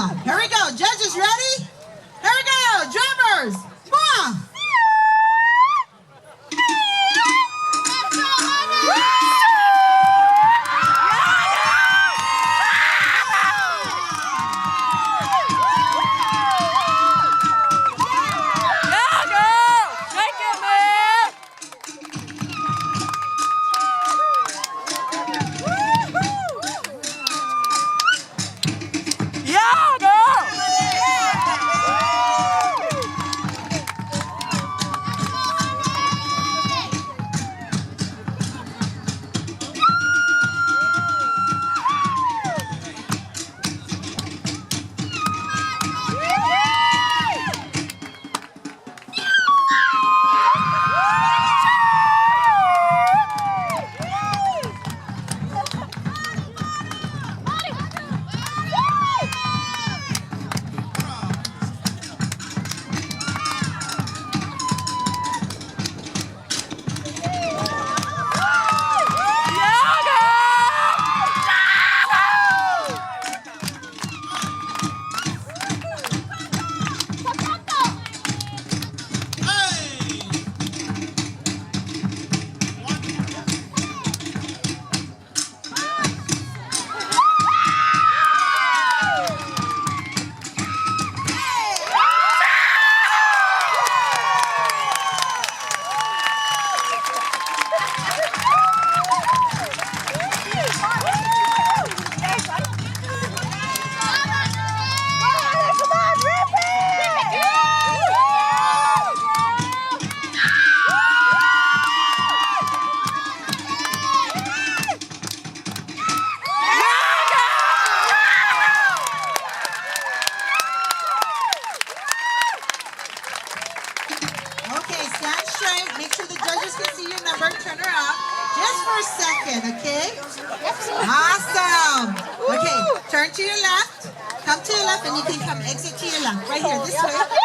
Here we go. Judges ready? Here we go. Drummers. Come on. Okay, stand straight. Make sure the judges can see your number. Turn around just for a second, okay? Awesome. Okay, turn to your left. Come to your left, and you can come exit to your left. Right here, this way.